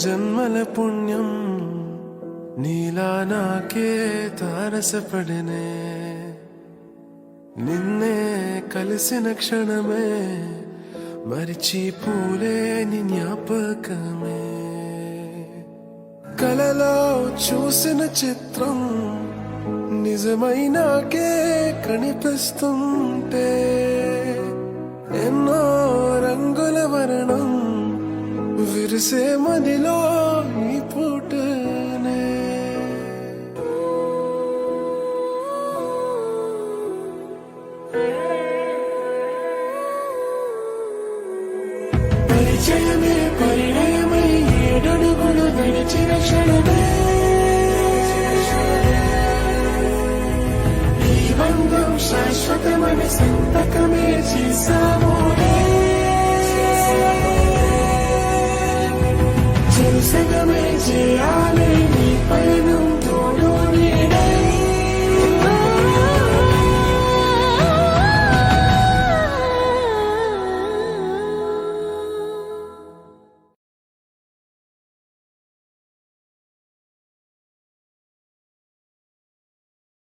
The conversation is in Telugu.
జన్మల పుణ్యం నీలా నాకే తారసపడినే నిన్నే కలిసిన క్షణమే మరిచిపోలేని జ్ఞాపకమే కలలో చూసిన చిత్రం నిజమైనాకే కనిపిస్తుంటే ఎన్నో రంగుల వర్ణం విరిసే మదిలో ఈ పూటనే పరిచయమే పరిణయమై ఏడడుగులు నడిచిన క్షణమే ఈ బంధం శాశ్వతమని సంతకమే చేసామోనే చెరుసగమే చేయాలి నీ పైన